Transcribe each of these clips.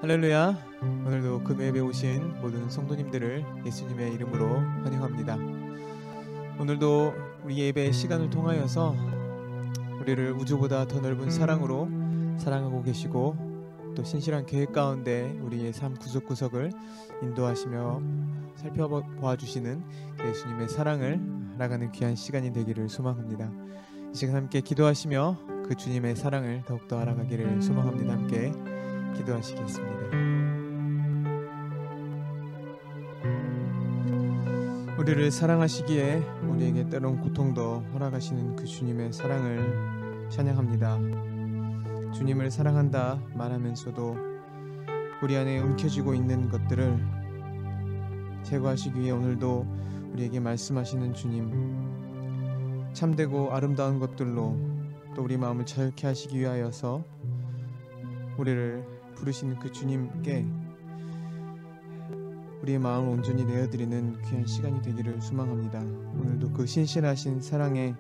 할렐루야. 오늘도 금요 예배 오신 모든 성도님들을 예수님의 이름으로 환영합니다. 오늘도 우리 예배의 시간을 통하여서 우리를 우주보다 더 넓은 사랑으로 사랑하고 계시고 또 신실한 계획 가운데 우리의 삶 구석구석을 인도하시며 살펴보아 주시는 예수님의 사랑을 알아가는 귀한 시간이 되기를 소망합니다. 이 시간 함께 기도하시며 그 주님의 사랑을 더욱더 알아가기를 소망합니다. 함께 기도하시겠습니다. 우리를 사랑하시기에 우리에게 때론 고통도 허락하시는 그 주님의 사랑을 찬양합니다. 주님을 사랑한다 말하면서도 우리 안에 움켜쥐고 있는 것들을 제거하시기 위해 오늘도 우리에게 말씀하시는 주님, 참되고 아름다운 것들로 또 우리 마음을 자유케 하시기 위하여서 우리를 부르시는 그 주님께 우리의 마음을 온전히 내어드리는 귀한 시간이 되기를 소망합니다. 오늘도 그 신실하신 사랑에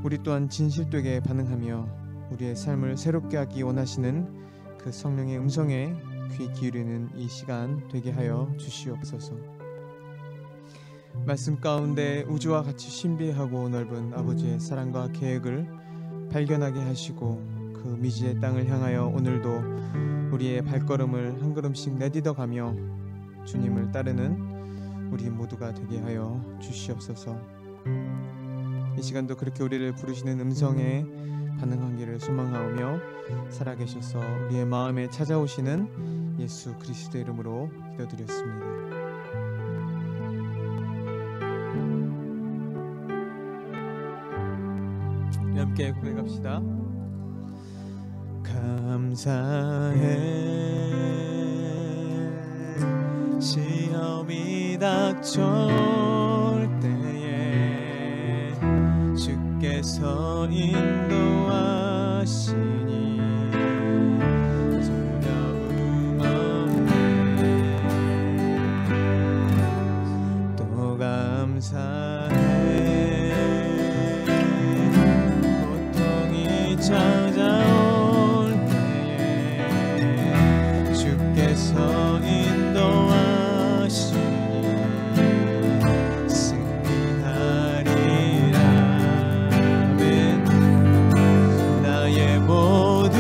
우리 또한 진실되게 반응하며 우리의 삶을 새롭게 하기 원하시는 그 성령의 음성에 귀 기울이는 이 시간 되게 하여 주시옵소서. 말씀 가운데 우주와 같이 신비하고 넓은 아버지의 사랑과 계획을 발견하게 하시고 그 미지의 땅을 향하여 오늘도 우리의 발걸음을 한 걸음씩 내딛어가며 주님을 따르는 우리 모두가 되게 하여 주시옵소서. 이 시간도 그렇게 우리를 부르시는 음성에 반응하기를 소망하며 살아계셔서 우리의 마음에 찾아오시는 예수 그리스도의 이름으로 기도드렸습니다. 함께 고백합시다. 감사해 시험이 닥쳐올 때에 주께서 인도하시니 두려움 없네. 또 감사해 고통이 찾아올 때에 주께서 인도하시니 승리하리라. 아멘. 나의 모든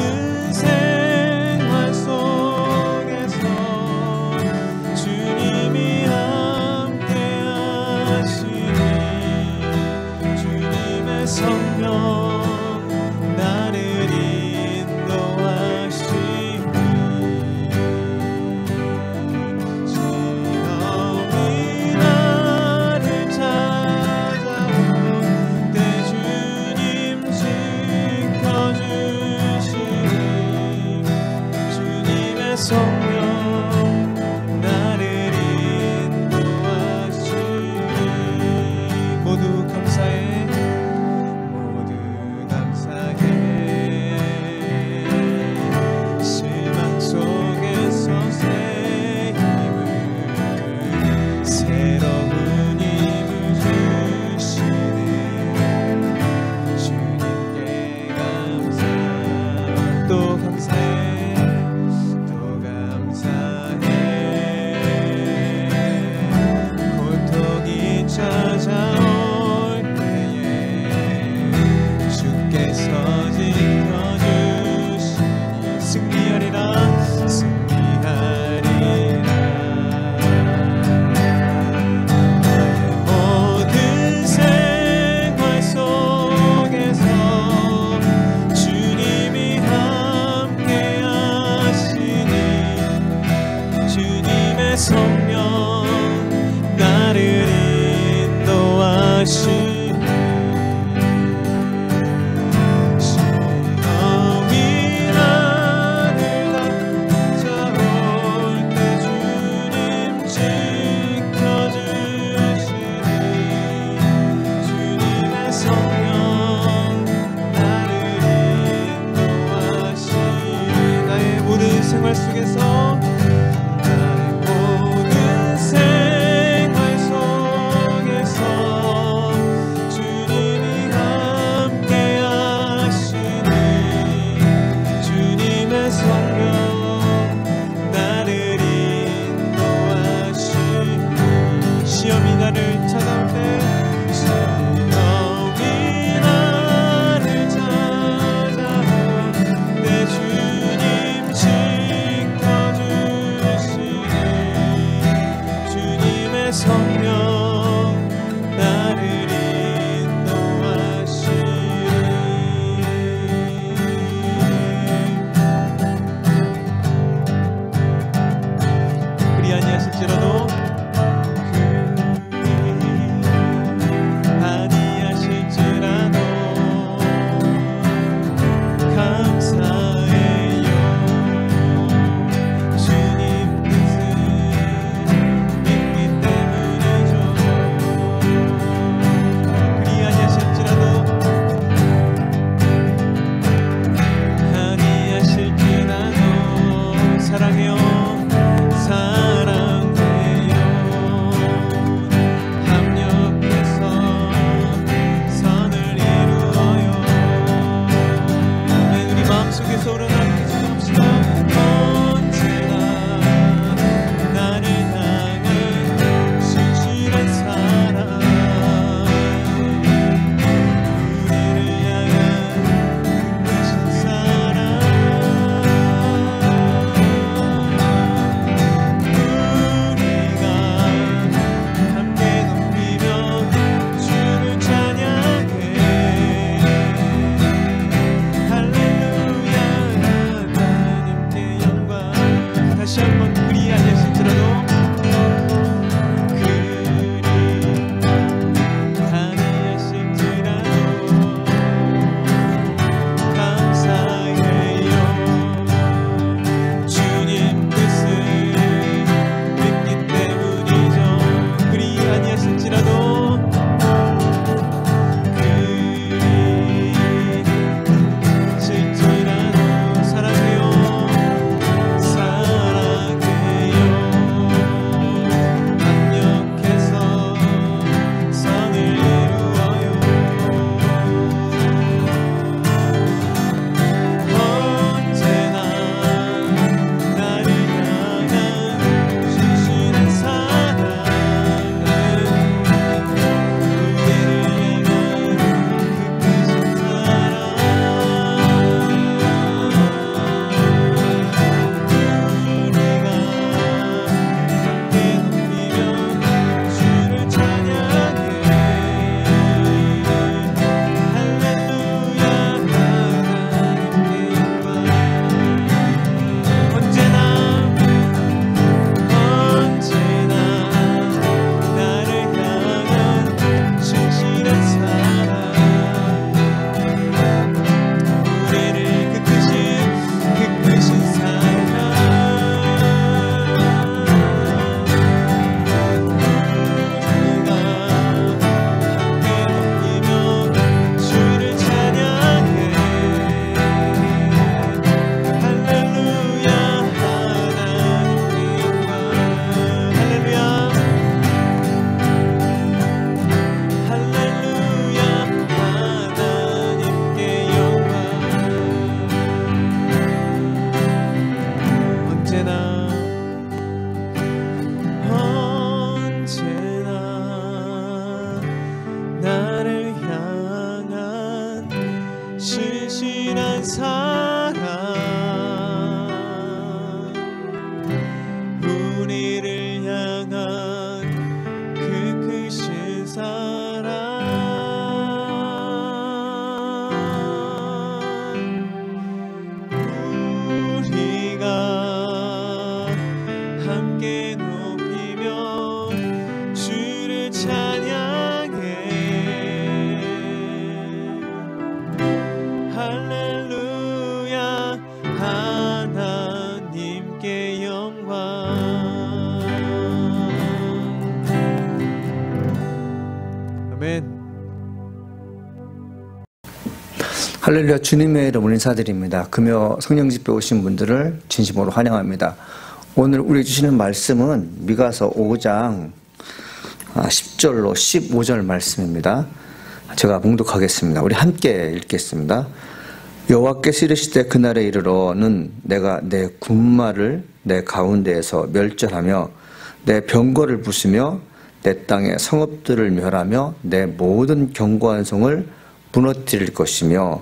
신실한 사랑 우리를 향한 그 크신 사랑 우리가 함께 높이며 주를 찬양해 할렐루야 하나님께 영광 아멘. 할렐루야. 주님의 이름으로 인사드립니다. 금요 성령집회 오신 분들을 진심으로 환영합니다. 오늘 우리 주시는 말씀은 미가서 5장 10절로 15절 말씀입니다. 제가 봉독하겠습니다. 우리 함께 읽겠습니다. 여호와께서 이르시되 그날에 이르러는 내가 내 군마를 내 가운데에서 멸절하며 내 병거를 부수며 내 땅의 성읍들을 멸하며 내 모든 견고한 성을 무너뜨릴 것이며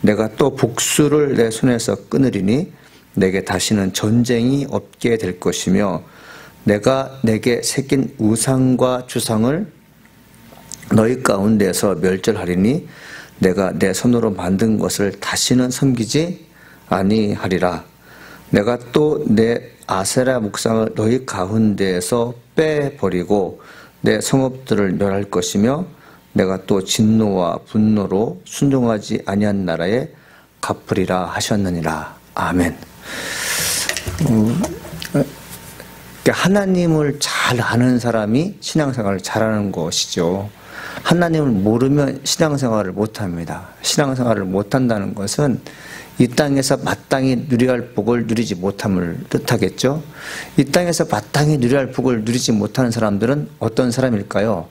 내가 또 복수를 내 손에서 끊으리니 내게 다시는 전쟁이 없게 될 것이며 내가 내게 새긴 우상과 주상을 너희 가운데에서 멸절하리니 내가 내 손으로 만든 것을 다시는 섬기지 아니하리라. 내가 또 내 아세라 목상을 너희 가운데에서 빼버리고 내 성읍들을 멸할 것이며 내가 또 진노와 분노로 순종하지 아니한 나라에 갚으리라 하셨느니라. 아멘. 하나님을 잘 아는 사람이 신앙생활을 잘하는 것이죠. 하나님을 모르면 신앙생활을 못합니다. 신앙생활을 못한다는 것은 이 땅에서 마땅히 누려야 할 복을 누리지 못함을 뜻하겠죠. 이 땅에서 마땅히 누려야 할 복을 누리지 못하는 사람들은 어떤 사람일까요?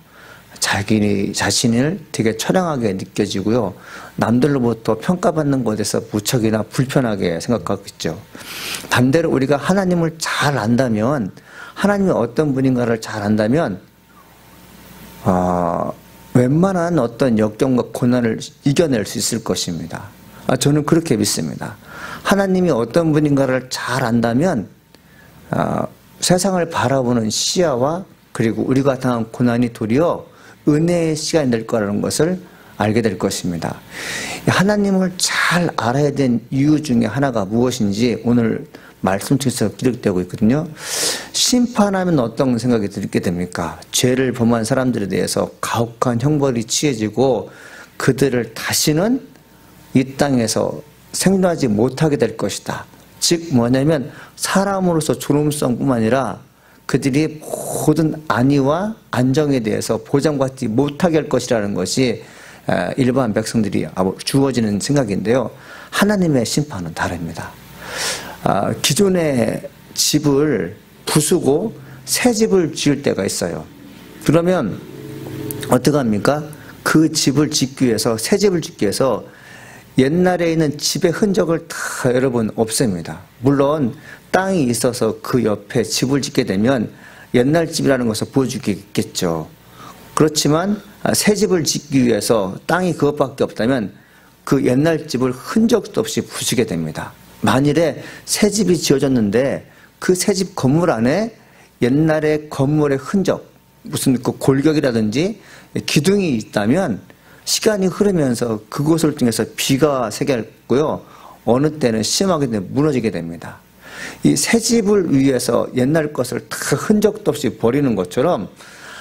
자기 자신을 되게 처량하게 느껴지고요. 남들로부터 평가받는 것에서 무척이나 불편하게 생각하겠죠. 반대로 우리가 하나님을 잘 안다면, 하나님이 어떤 분인가를 잘 안다면 웬만한 어떤 역경과 고난을 이겨낼 수 있을 것입니다. 저는 그렇게 믿습니다. 하나님이 어떤 분인가를 잘 안다면 세상을 바라보는 시야와 그리고 우리가 당한 고난이 도리어 은혜의 시간이 될 거라는 것을 알게 될 것입니다. 하나님을 잘 알아야 된 이유 중에 하나가 무엇인지 오늘 말씀 중에서 기록되고 있거든요. 심판하면 어떤 생각이 들게 됩니까? 죄를 범한 사람들에 대해서 가혹한 형벌이 취해지고 그들을 다시는 이 땅에서 생존하지 못하게 될 것이다. 즉 뭐냐면 사람으로서 존엄성뿐만 아니라 그들이 모든 안위와 안정에 대해서 보장받지 못하게 할 것이라는 것이 일반 백성들이 주어지는 생각인데요. 하나님의 심판은 다릅니다. 기존의 집을 부수고 새 집을 지을 때가 있어요. 그러면 어떻게 합니까? 그 집을 짓기 위해서, 새 집을 짓기 위해서 옛날에 있는 집의 흔적을 다 여러분 없앱니다. 물론 땅이 있어서 그 옆에 집을 짓게 되면 옛날 집이라는 것을 보여주겠죠. 그렇지만 새 집을 짓기 위해서 땅이 그것밖에 없다면 그 옛날 집을 흔적도 없이 부수게 됩니다. 만일에 새 집이 지어졌는데 그 새 집 건물 안에 옛날의 건물의 흔적, 무슨 그 골격이라든지 기둥이 있다면 시간이 흐르면서 그곳을 통해서 비가 새겼고요. 어느 때는 심하게 무너지게 됩니다. 이 새 집을 위해서 옛날 것을 다 흔적도 없이 버리는 것처럼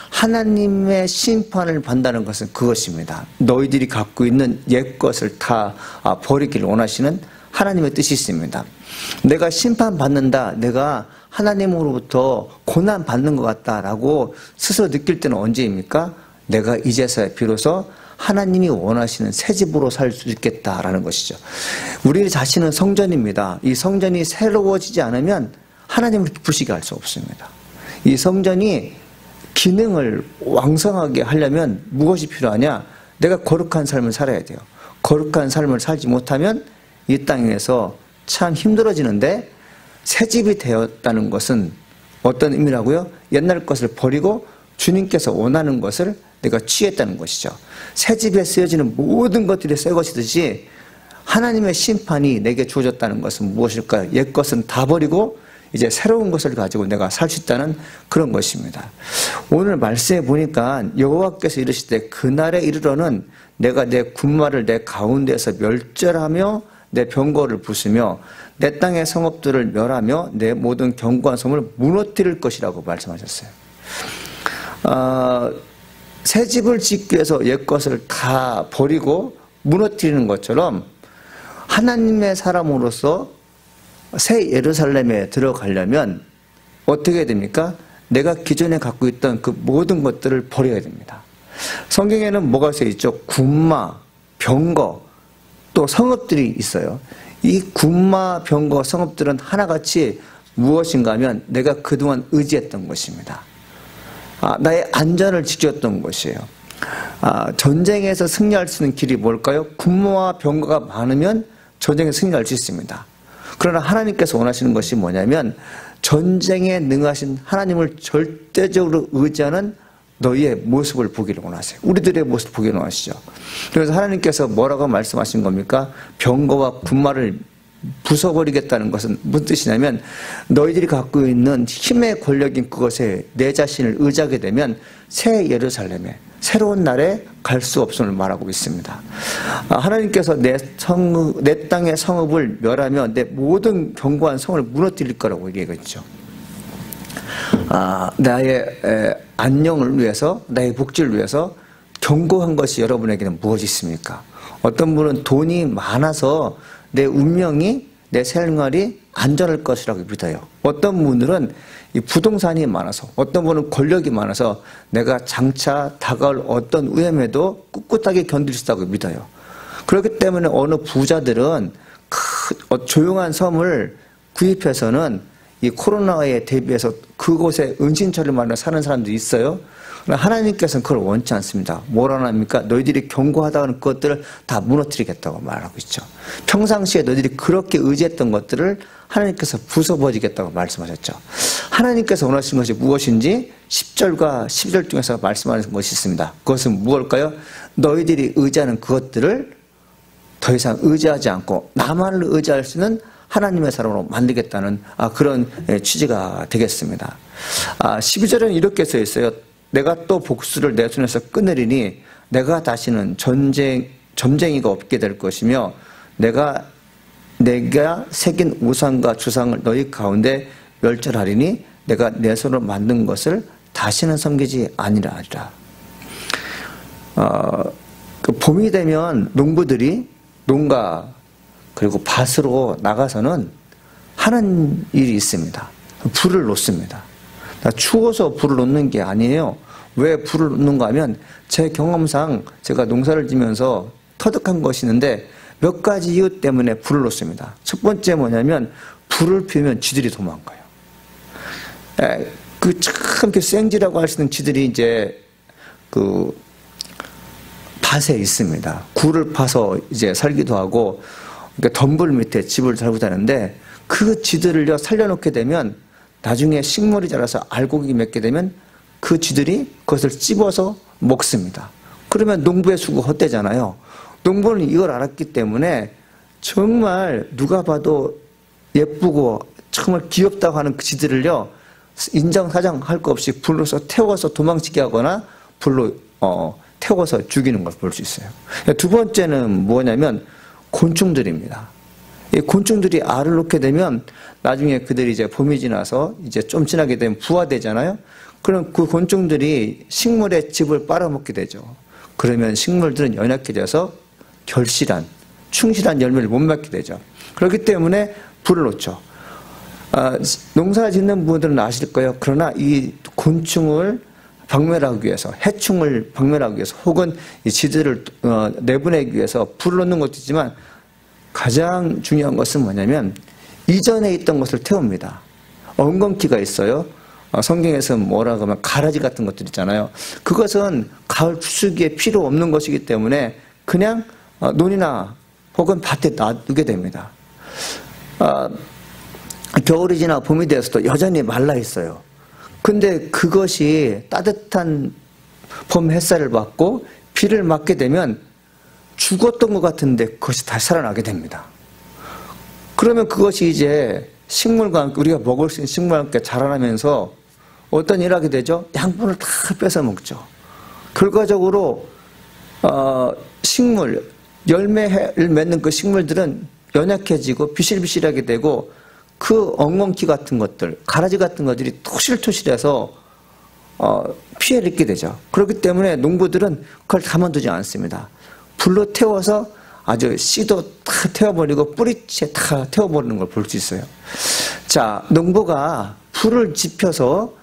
하나님의 심판을 받는다는 것은 그것입니다. 너희들이 갖고 있는 옛 것을 다 버리기를 원하시는 하나님의 뜻이 있습니다. 내가 심판받는다, 내가 하나님으로부터 고난받는 것 같다라고 스스로 느낄 때는 언제입니까? 내가 이제서야 비로소 하나님이 원하시는 새 집으로 살 수 있겠다라는 것이죠. 우리 자신은 성전입니다. 이 성전이 새로워지지 않으면 하나님을 기쁘시게 할 수 없습니다. 이 성전이 기능을 왕성하게 하려면 무엇이 필요하냐? 내가 거룩한 삶을 살아야 돼요. 거룩한 삶을 살지 못하면 이 땅에서 참 힘들어지는데, 새 집이 되었다는 것은 어떤 의미라고요? 옛날 것을 버리고 주님께서 원하는 것을 내가 취했다는 것이죠. 새 집에 쓰여지는 모든 것들이 새 것이듯이 하나님의 심판이 내게 주어졌다는 것은 무엇일까요? 옛 것은 다 버리고 이제 새로운 것을 가지고 내가 살 수 있다는 그런 것입니다. 오늘 말씀에 보니까 여호와께서 이르시되 그날에 이르러는 내가 내 군마를 내 가운데서 멸절하며 내 병거를 부수며 내 땅의 성읍들을 멸하며 내 모든 견고한 성을 무너뜨릴 것이라고 말씀하셨어요. 새 집을 짓기 위해서 옛 것을 다 버리고 무너뜨리는 것처럼 하나님의 사람으로서 새 예루살렘에 들어가려면 어떻게 됩니까? 내가 기존에 갖고 있던 그 모든 것들을 버려야 됩니다. 성경에는 뭐가 써 있죠? 군마, 병거, 또 성읍들이 있어요. 이 군마, 병거, 성읍들은 하나같이 무엇인가 하면 내가 그동안 의지했던 것입니다. 나의 안전을 지켰던 것이에요. 전쟁에서 승리할 수 있는 길이 뭘까요? 군마와 병거가 많으면 전쟁에 승리할 수 있습니다. 그러나 하나님께서 원하시는 것이 뭐냐면 전쟁에 능하신 하나님을 절대적으로 의지하는 너희의 모습을 보기를 원하세요. 우리들의 모습을 보기를 원하시죠. 그래서 하나님께서 뭐라고 말씀하신 겁니까? 병거와 군마를 부숴버리겠다는 것은 무슨 뜻이냐면 너희들이 갖고 있는 힘의 권력인 그것에 내 자신을 의지하게 되면 새 예루살렘에 새로운 날에 갈 수 없음을 말하고 있습니다. 하나님께서 내 땅의 성읍을 멸하며 내 모든 견고한 성을 무너뜨릴 거라고 얘기했죠. 나의 안녕을 위해서, 나의 복지를 위해서 견고한 것이 여러분에게는 무엇이 있습니까? 어떤 분은 돈이 많아서 내 운명이, 내 생활이 안전할 것이라고 믿어요. 어떤 분들은 이 부동산이 많아서, 어떤 분은 권력이 많아서 내가 장차 다가올 어떤 위험에도 꿋꿋하게 견딜 수 있다고 믿어요. 그렇기 때문에 어느 부자들은 조용한 섬을 구입해서는 이 코로나에 대비해서 그곳에 은신처를 만들어 사는 사람들이 있어요. 그러나 하나님께서는 그걸 원치 않습니다. 뭐라 합니까? 너희들이 견고하다는 것들을 다 무너뜨리겠다고 말하고 있죠. 평상시에 너희들이 그렇게 의지했던 것들을 하나님께서 부숴버리겠다고 말씀하셨죠. 하나님께서 원하시는 것이 무엇인지 10절과 12절 중에서 말씀하는 것이 있습니다. 그것은 무엇일까요? 너희들이 의지하는 그것들을 더 이상 의지하지 않고 나만을 의지할 수 있는 하나님의 사람으로 만들겠다는 그런 취지가 되겠습니다. 12절에는 이렇게 써 있어요. 내가 또 복수를 내 손에서 끊으리니 내가 다시는 점쟁이가 없게 될 것이며 내가 새긴 우상과 주상을 너희 가운데 멸절하리니 내가 내 손으로 만든 것을 다시는 섬기지 아니라 하리라. 봄이 되면 농부들이 농가 그리고 밭으로 나가서는 하는 일이 있습니다. 불을 놓습니다. 추워서 불을 놓는 게 아니에요. 왜 불을 놓는가 하면 제 경험상 제가 농사를 지면서 터득한 것이 있는데 몇 가지 이유 때문에 불을 놓습니다. 첫 번째 뭐냐면 불을 피우면 쥐들이 도망가요. 참 생쥐라고 할 수 있는 쥐들이 이제 밭에 있습니다. 굴을 파서 이제 살기도 하고 덤불 밑에 집을 살고 다니는데 그 쥐들을 살려놓게 되면 나중에 식물이 자라서 알곡이 맺게 되면 그 쥐들이 그것을 찝어서 먹습니다. 그러면 농부의 수고 헛되잖아요. 농부는 이걸 알았기 때문에 정말 누가 봐도 예쁘고 정말 귀엽다고 하는 그 쥐들을요 인정사정 할 거 없이 불로서 태워서 도망치게 하거나 불로 태워서 죽이는 걸 볼 수 있어요. 두 번째는 뭐냐면 곤충들입니다. 이 곤충들이 알을 놓게 되면 나중에 그들이 이제 봄이 지나서 이제 좀 지나게 되면 부화되잖아요. 그럼 그 곤충들이 식물의 즙을 빨아먹게 되죠. 그러면 식물들은 연약해져서 충실한 열매를 못 맺게 되죠. 그렇기 때문에 불을 놓죠. 농사 짓는 분들은 아실 거예요. 그러나 이 곤충을 박멸하기 위해서, 해충을 박멸하기 위해서, 혹은 이 쥐들을 내보내기 위해서 불을 놓는 것도 있지만 가장 중요한 것은 뭐냐면 이전에 있던 것을 태웁니다. 엉겅퀴가 있어요. 성경에서는 뭐라고 하면 가라지 같은 것들 있잖아요. 그것은 가을 추수기에 필요 없는 것이기 때문에 그냥 논이나 혹은 밭에 놔두게 됩니다. 겨울이 지나 봄이 되어서도 여전히 말라 있어요. 근데 그것이 따뜻한 봄 햇살을 받고 비를 맞게 되면 죽었던 것 같은데 그것이 다시 살아나게 됩니다. 그러면 그것이 이제 식물과 함께, 우리가 먹을 수 있는 식물과 함께 자라나면서 어떤 일을 하게 되죠? 양분을 다 뺏어 먹죠. 결과적으로 식물, 열매를 맺는 그 식물들은 연약해지고 비실비실하게 되고 그 엉겅퀴 같은 것들, 가라지 같은 것들이 토실토실해서 피해를 입게 되죠. 그렇기 때문에 농부들은 그걸 가만두지 않습니다. 불로 태워서 아주 씨도 다 태워버리고 뿌리채 다 태워버리는 걸 볼 수 있어요. 자, 농부가 불을 지펴서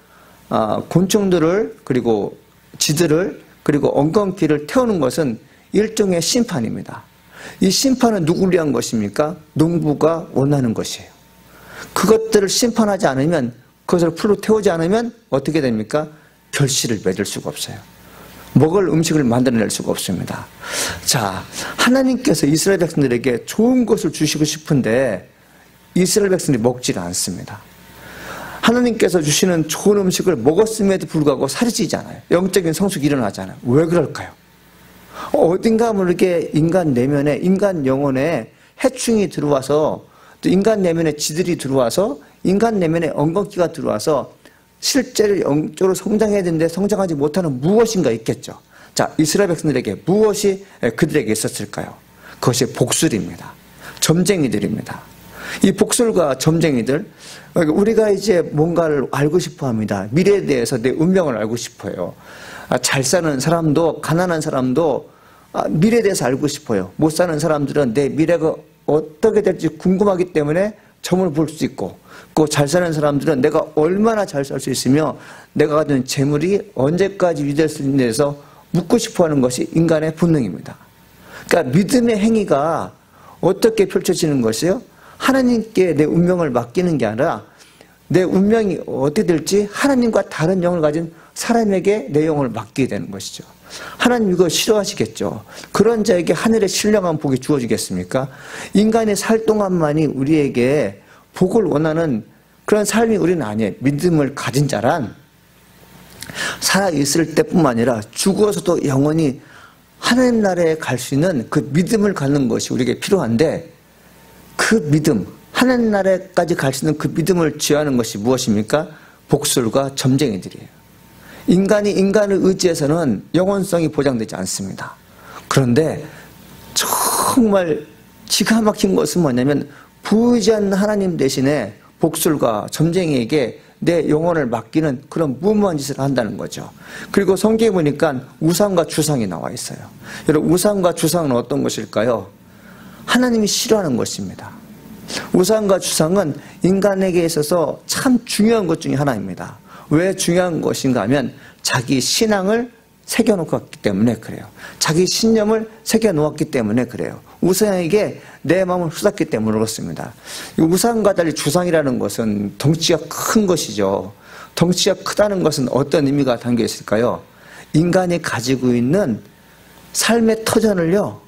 곤충들을 그리고 쥐들을 그리고 엉겅퀴를 태우는 것은 일종의 심판입니다. 이 심판은 누구를 위한 것입니까? 농부가 원하는 것이에요. 그것들을 심판하지 않으면, 그것을 풀로 태우지 않으면 어떻게 됩니까? 결실을 맺을 수가 없어요. 먹을 음식을 만들어낼 수가 없습니다. 자, 하나님께서 이스라엘 백성들에게 좋은 것을 주시고 싶은데 이스라엘 백성들이 먹지를 않습니다. 하나님께서 주시는 좋은 음식을 먹었음에도 불구하고 살이 찌잖아요. 영적인 성숙이 일어나잖아요. 왜 그럴까요? 어딘가 모르게 인간 내면에, 인간 영혼에 해충이 들어와서, 또 인간 내면에 쥐들이 들어와서, 인간 내면에 엉겅퀴가 들어와서 실제로 영적으로 성장해야 되는데 성장하지 못하는 무엇인가 있겠죠. 자, 이스라엘 백성들에게 무엇이 그들에게 있었을까요? 그것이 복술입니다. 점쟁이들입니다. 이 복술과 점쟁이들, 우리가 이제 뭔가를 알고 싶어 합니다. 미래에 대해서 내 운명을 알고 싶어요. 잘 사는 사람도, 가난한 사람도 미래에 대해서 알고 싶어요. 못 사는 사람들은 내 미래가 어떻게 될지 궁금하기 때문에 점을 볼 수 있고, 그 잘 사는 사람들은 내가 얼마나 잘 살 수 있으며 내가 가진 재물이 언제까지 유지될 수 있는 데서 묻고 싶어 하는 것이 인간의 본능입니다. 그러니까 믿음의 행위가 어떻게 펼쳐지는 것이요? 하나님께 내 운명을 맡기는 게 아니라 내 운명이 어떻게 될지 하나님과 다른 영을 가진 사람에게 내 영을 맡기게 되는 것이죠. 하나님 이거 싫어하시겠죠. 그런 자에게 하늘의 신령한 복이 주어지겠습니까? 인간이 살 동안만이 우리에게 복을 원하는 그런 삶이 우리는 아니에요. 믿음을 가진 자란 살아있을 때뿐만 아니라 죽어서도 영원히 하나님 나라에 갈 수 있는 그 믿음을 갖는 것이 우리에게 필요한데, 그 믿음, 하나님 나라에까지 갈 수 있는 그 믿음을 지하는 것이 무엇입니까? 복술과 점쟁이들이에요. 인간이 인간을 의지해서는 영원성이 보장되지 않습니다. 그런데 정말 기가 막힌 것은 뭐냐면 부의한 하나님 대신에 복술과 점쟁이에게 내 영혼을 맡기는 그런 무모한 짓을 한다는 거죠. 그리고 성경에 보니까 우상과 주상이 나와 있어요. 여러분, 우상과 주상은 어떤 것일까요? 하나님이 싫어하는 것입니다. 우상과 주상은 인간에게 있어서 참 중요한 것 중에 하나입니다. 왜 중요한 것인가 하면 자기 신앙을 새겨놓았기 때문에 그래요. 자기 신념을 새겨놓았기 때문에 그래요. 우상에게 내 마음을 쏟았기 때문에 그렇습니다. 우상과 달리 주상이라는 것은 덩치가 큰 것이죠. 덩치가 크다는 것은 어떤 의미가 담겨 있을까요? 인간이 가지고 있는 삶의 터전을요,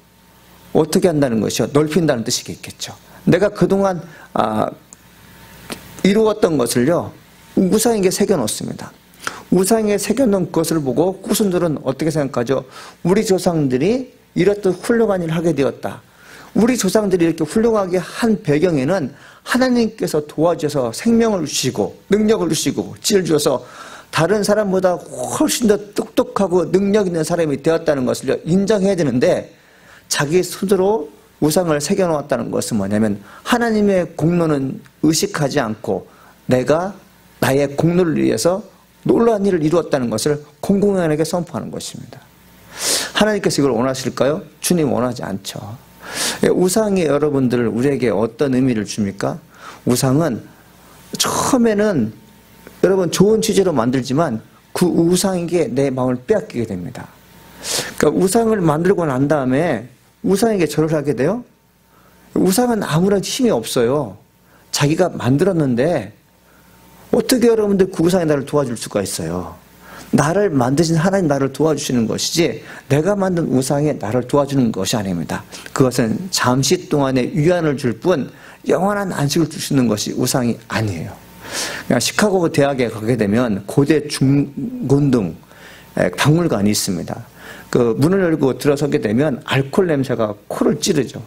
어떻게 한다는 것이요? 넓힌다는 뜻이 있겠죠. 내가 그동안 이루었던 것을요, 우상에게 새겨놓습니다. 우상에 새겨놓은 것을 보고 후손들은 어떻게 생각하죠? 우리 조상들이 이렇듯 훌륭한 일을 하게 되었다. 우리 조상들이 이렇게 훌륭하게 한 배경에는 하나님께서 도와주셔서 생명을 주시고 능력을 주시고 지혜를 주셔서 다른 사람보다 훨씬 더 똑똑하고 능력 있는 사람이 되었다는 것을 인정해야 되는데, 자기 스스로 우상을 새겨놓았다는 것은 뭐냐면 하나님의 공로는 의식하지 않고 내가 나의 공로를 위해서 놀라운 일을 이루었다는 것을 공공연하게 선포하는 것입니다. 하나님께서 이걸 원하실까요? 주님 원하지 않죠. 우상이 여러분들 우리에게 어떤 의미를 줍니까? 우상은 처음에는 여러분 좋은 취지로 만들지만 그 우상에게 내 마음을 빼앗기게 됩니다. 그러니까 우상을 만들고 난 다음에 우상에게 절을 하게 돼요? 우상은 아무런 힘이 없어요. 자기가 만들었는데 어떻게 여러분들 그 우상이 나를 도와줄 수가 있어요? 나를 만드신 하나님 나를 도와주시는 것이지 내가 만든 우상이 나를 도와주는 것이 아닙니다. 그것은 잠시 동안의 위안을 줄 뿐 영원한 안식을 주시는 것이 우상이 아니에요. 그러니까 시카고 대학에 가게 되면 고대 중고등 박물관이 있습니다. 그 문을 열고 들어서게 되면 알코올 냄새가 코를 찌르죠.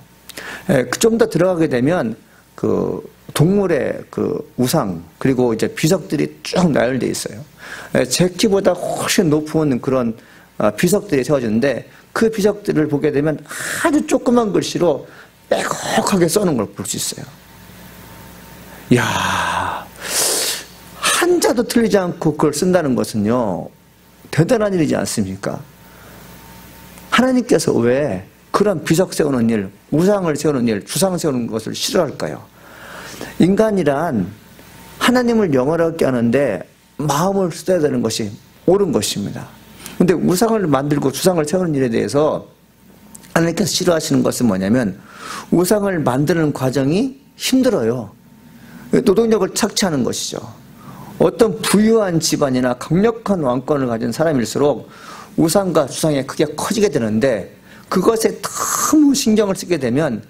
좀 더 들어가게 되면 그 동물의 그 우상 그리고 이제 비석들이 쭉 나열되어 있어요. 제 키보다 훨씬 높은 그런 비석들이 세워지는데 그 비석들을 보게 되면 아주 조그만 글씨로 빼곡하게 써놓은 걸 볼 수 있어요. 이야, 한자도 틀리지 않고 그걸 쓴다는 것은요, 대단한 일이지 않습니까? 하나님께서 왜 그런 비석 세우는 일, 우상을 세우는 일, 주상 세우는 것을 싫어할까요? 인간이란 하나님을 영원하게 하는데 마음을 써야 되는 것이 옳은 것입니다. 근데 우상을 만들고 주상을 세우는 일에 대해서 하나님께서 싫어하시는 것은 뭐냐면 우상을 만드는 과정이 힘들어요. 노동력을 착취하는 것이죠. 어떤 부유한 집안이나 강력한 왕권을 가진 사람일수록 우상과 주상이 크게 커지게 되는데 그것에 너무 신경을 쓰게 되면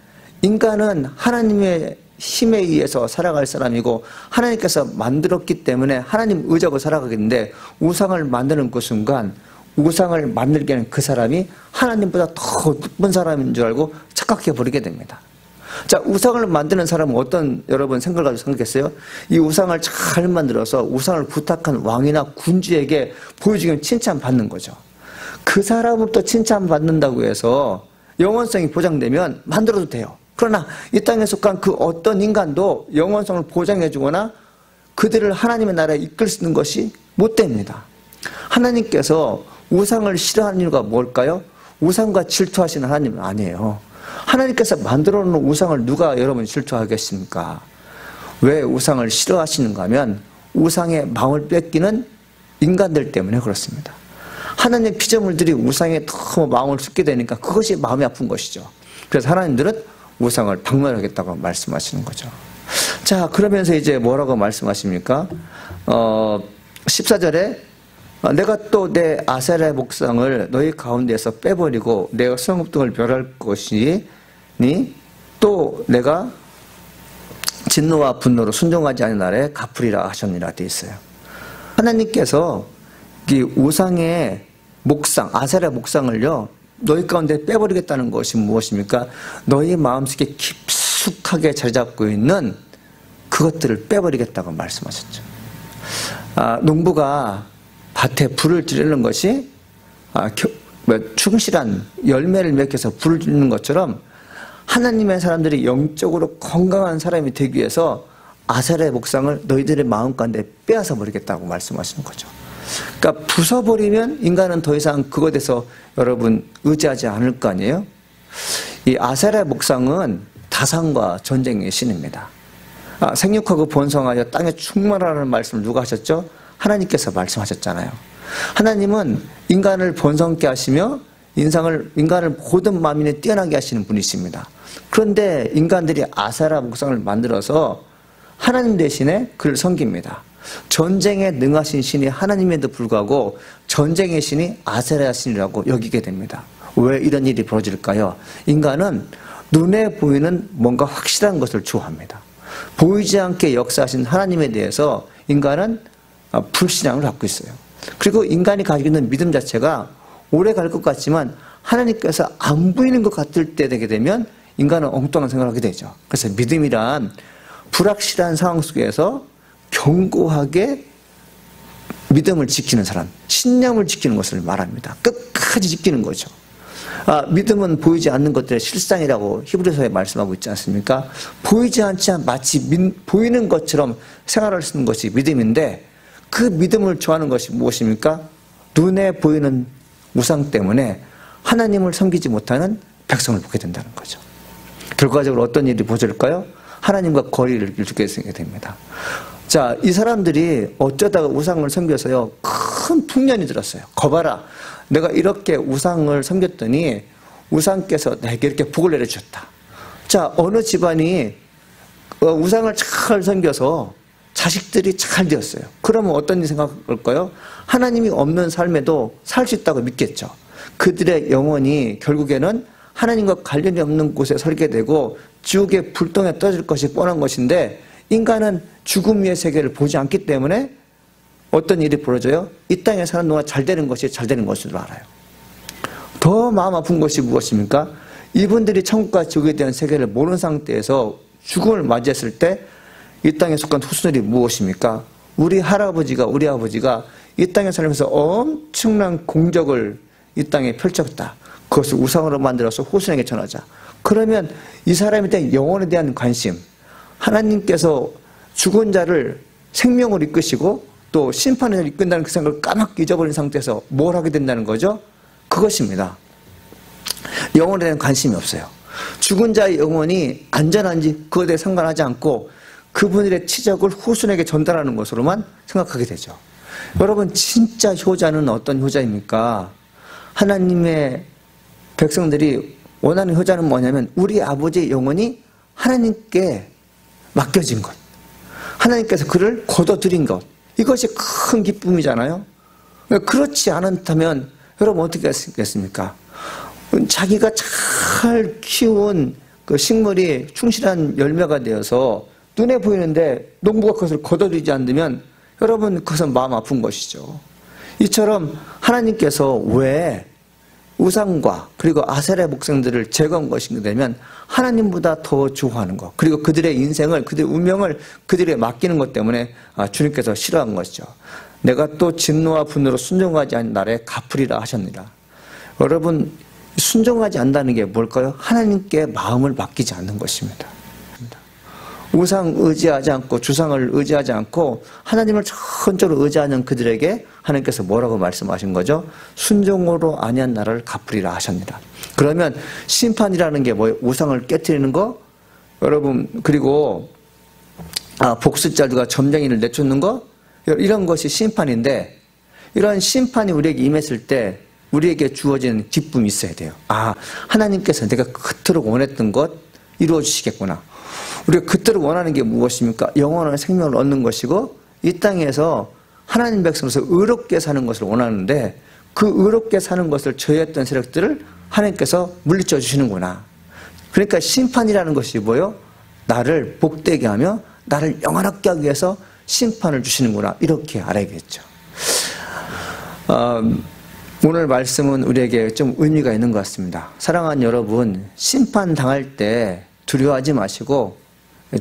인간은 하나님의 힘에 의해서 살아갈 사람이고 하나님께서 만들었기 때문에 하나님 의지하고 살아가겠는데 우상을 만드는 그 순간 우상을 만들게 하는 그 사람이 하나님보다 더 높은 사람인 줄 알고 착각해 버리게 됩니다. 자, 우상을 만드는 사람은 어떤 여러분 생각을 가지고 생각했어요? 이 우상을 잘 만들어서 우상을 부탁한 왕이나 군주에게 보여주기면 칭찬받는 거죠. 그 사람으로부터 칭찬받는다고 해서 영원성이 보장되면 만들어도 돼요. 그러나 이 땅에 속한 그 어떤 인간도 영원성을 보장해 주거나 그들을 하나님의 나라에 이끌 수 있는 것이 못 됩니다. 하나님께서 우상을 싫어하는 이유가 뭘까요? 우상과 질투하시는 하나님은 아니에요. 하나님께서 만들어 놓은 우상을 누가 여러분 질투하겠습니까? 왜 우상을 싫어하시는가 하면 우상의 마음을 뺏기는 인간들 때문에 그렇습니다. 하나님의 피조물들이 우상에 너무 마음을 쏟게 되니까 그것이 마음이 아픈 것이죠. 그래서 하나님들은 우상을 박멸하겠다고 말씀하시는 거죠. 자, 그러면서 이제 뭐라고 말씀하십니까? 14절에 내가 또 내 아세라의 목상을 너희 가운데서 빼버리고 내 성읍 등을 멸할 것이니 또 내가 진노와 분노로 순종하지 않은 날에 갚으리라 하셨느니라 되어 있어요. 하나님께서 이 우상의 목상, 아세라의 목상을요 너희 가운데 빼버리겠다는 것이 무엇입니까? 너희 마음속에 깊숙하게 자리 잡고 있는 그것들을 빼버리겠다고 말씀하셨죠. 농부가 밭에 불을 지르는 것이 충실한 열매를 맺혀서 불을 지르는 것처럼 하나님의 사람들이 영적으로 건강한 사람이 되기 위해서 아세라의 목상을 너희들의 마음 가운데 빼앗아 버리겠다고 말씀하시는 거죠. 그러니까 부숴버리면 인간은 더 이상 그것에 대해서 여러분 의지하지 않을 거 아니에요? 이 아세라의 목상은 다산과 전쟁의 신입니다. 생육하고 번성하여 땅에 충만하라는 말씀을 누가 하셨죠? 하나님께서 말씀하셨잖아요. 하나님은 인간을 번성케 하시며 인간을 모든 만민에 뛰어나게 하시는 분이십니다. 그런데 인간들이 아세라 목상을 만들어서 하나님 대신에 그를 섬깁니다. 전쟁에 능하신 신이 하나님에도 불구하고 전쟁의 신이 아세라 신이라고 여기게 됩니다. 왜 이런 일이 벌어질까요? 인간은 눈에 보이는 뭔가 확실한 것을 좋아합니다. 보이지 않게 역사하신 하나님에 대해서 인간은 불신앙을 갖고 있어요. 그리고 인간이 가지고 있는 믿음 자체가 오래 갈 것 같지만 하나님께서 안 보이는 것 같을 때 되게 되면 인간은 엉뚱한 생각을 하게 되죠. 그래서 믿음이란 불확실한 상황 속에서 견고하게 믿음을 지키는 사람, 신념을 지키는 것을 말합니다. 끝까지 지키는 거죠. 믿음은 보이지 않는 것들의 실상이라고 히브리서에 말씀하고 있지 않습니까? 보이지 않지만 마치 보이는 것처럼 생활할 수 있는 것이 믿음인데 그 믿음을 좋아하는 것이 무엇입니까? 눈에 보이는 우상 때문에 하나님을 섬기지 못하는 백성을 보게 된다는 거죠. 결과적으로 어떤 일이 벌어질까요? 하나님과 거리를 두게 됩니다. 자, 이 사람들이 어쩌다가 우상을 섬겨서요 큰 풍년이 들었어요. 거봐라, 내가 이렇게 우상을 섬겼더니 우상께서 내게 이렇게 복을 내려주셨다. 자, 어느 집안이 우상을 잘 섬겨서 자식들이 잘 되었어요. 그러면 어떤 일이 생각할까요? 하나님이 없는 삶에도 살 수 있다고 믿겠죠. 그들의 영혼이 결국에는 하나님과 관련이 없는 곳에 설게 되고 지옥의 불똥에 떠질 것이 뻔한 것인데 인간은 죽음 위의 세계를 보지 않기 때문에 어떤 일이 벌어져요? 이 땅에 사는 동안 잘 되는 것이 잘 되는 것인 줄 알아요. 더 마음 아픈 것이 무엇입니까? 이분들이 천국과 지옥에 대한 세계를 모르는 상태에서 죽음을 맞이했을 때 이 땅에 속한 후손들이 무엇입니까? 우리 할아버지가 우리 아버지가 이 땅에 살면서 엄청난 공적을 이 땅에 펼쳤다. 그것을 우상으로 만들어서 후손에게 전하자. 그러면 이 사람에 대한 영혼에 대한 관심, 하나님께서 죽은 자를 생명으로 이끄시고 또 심판을 이끈다는 그 생각을 까맣게 잊어버린 상태에서 뭘 하게 된다는 거죠? 그것입니다. 영혼에 대한 관심이 없어요. 죽은 자의 영혼이 안전한지 그것에 대해 상관하지 않고 그분들의 치적을 후손에게 전달하는 것으로만 생각하게 되죠. 여러분, 진짜 효자는 어떤 효자입니까? 하나님의 백성들이 원하는 효자는 뭐냐면 우리 아버지의 영혼이 하나님께 맡겨진 것, 하나님께서 그를 거둬들인 것, 이것이 큰 기쁨이잖아요. 그렇지 않다면 여러분 어떻게 하겠습니까? 자기가 잘 키운 그 식물이 충실한 열매가 되어서 눈에 보이는데 농부가 그것을 거둬들이지 않으면 여러분 그것은 마음 아픈 것이죠. 이처럼 하나님께서 왜 우상과 그리고 아세라 목성들을 제거한 것인가 되면 하나님보다 더 좋아하는 것, 그리고 그들의 인생을, 그들의 운명을 그들에게 맡기는 것 때문에 주님께서 싫어한 것이죠. 내가 또 진노와 분노로 순종하지 않은 날에 갚으리라 하셨느니라. 여러분, 순종하지 않는다는 게 뭘까요? 하나님께 마음을 맡기지 않는 것입니다. 우상 의지하지 않고 주상을 의지하지 않고 하나님을 전적으로 의지하는 그들에게 하나님께서 뭐라고 말씀하신 거죠? 순종으로 아니한 나를 갚으리라 하셨느니라. 그러면 심판이라는 게 뭐예요? 우상을 깨트리는 거? 여러분, 그리고 복수자들과 점쟁이를 내쫓는 거? 이런 것이 심판인데, 이런 심판이 우리에게 임했을 때 우리에게 주어지는 기쁨이 있어야 돼요. 하나님께서 내가 그토록 원했던 것 이루어 주시겠구나. 우리가 그토록 원하는 게 무엇입니까? 영원한 생명을 얻는 것이고 이 땅에서 하나님 백성으로서 의롭게 사는 것을 원하는데 그 의롭게 사는 것을 저해했던 세력들을 하나님께서 물리쳐 주시는구나. 그러니까 심판이라는 것이 뭐예요? 나를 복되게 하며 나를 영원하게 하기 위해서 심판을 주시는구나. 이렇게 알아야겠죠. 오늘 말씀은 우리에게 좀 의미가 있는 것 같습니다. 사랑하는 여러분, 심판당할 때 두려워하지 마시고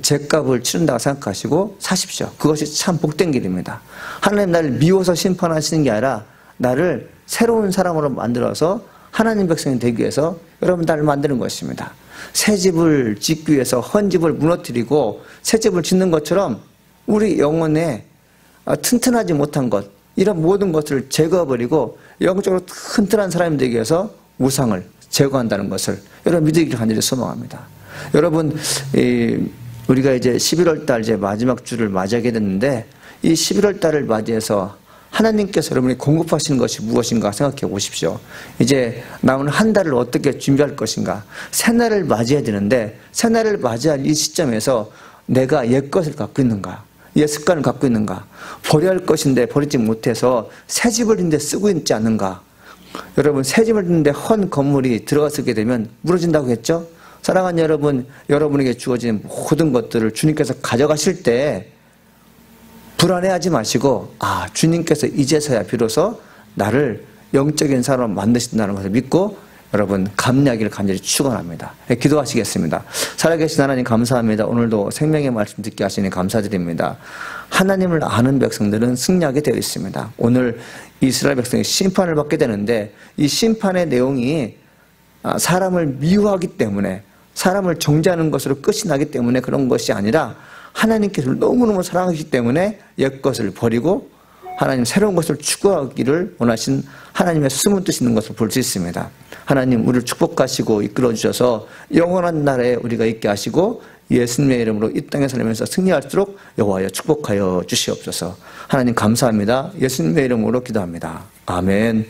죗값을 치른다고 생각하시고 사십시오. 그것이 참 복된 길입니다. 하나님 나를 미워서 심판하시는 게 아니라 나를 새로운 사람으로 만들어서 하나님 백성이 되기 위해서 여러분 나를 만드는 것입니다. 새 집을 짓기 위해서 헌 집을 무너뜨리고 새 집을 짓는 것처럼 우리 영혼에 튼튼하지 못한 것, 이런 모든 것을 제거해버리고 영적으로 튼튼한 사람이 되기 위해서 우상을 제거한다는 것을 여러분 믿으기를 간절히 소망합니다. 여러분, 우리가 이제 11월 달 이제 마지막 주를 맞이하게 됐는데 이 11월 달을 맞이해서 하나님께서 여러분이 공급하시는 것이 무엇인가 생각해 보십시오. 이제 남은 한 달을 어떻게 준비할 것인가. 새날을 맞이해야 되는데 새날을 맞이할 이 시점에서 내가 옛것을 갖고 있는가, 옛 습관을 갖고 있는가, 버려야 할 것인데 버리지 못해서 새 집을 짓는데 쓰고 있지 않는가. 여러분, 새 집을 짓는데 헌 건물이 들어가게 되면 무너진다고 했죠. 사랑하는 여러분, 여러분에게 주어진 모든 것들을 주님께서 가져가실 때 불안해하지 마시고 주님께서 이제서야 비로소 나를 영적인 사람으로 만드신다는 것을 믿고 여러분 감리하기를 간절히 축원합니다. 기도하시겠습니다. 살아계신 하나님 감사합니다. 오늘도 생명의 말씀 듣게 하시니 감사드립니다. 하나님을 아는 백성들은 승리하게 되어 있습니다. 오늘 이스라엘 백성이 심판을 받게 되는데 이 심판의 내용이 사람을 미워하기 때문에, 사람을 정죄하는 것으로 끝이 나기 때문에 그런 것이 아니라 하나님께서 너무너무 사랑하시기 때문에 옛것을 버리고 하나님 새로운 것을 추구하기를 원하신 하나님의 숨은 뜻이 있는 것을 볼 수 있습니다. 하나님 우리를 축복하시고 이끌어 주셔서 영원한 날에 우리가 있게 하시고 예수님의 이름으로 이 땅에 살면서 승리할수록 여호와여 축복하여 주시옵소서. 하나님 감사합니다. 예수님의 이름으로 기도합니다. 아멘.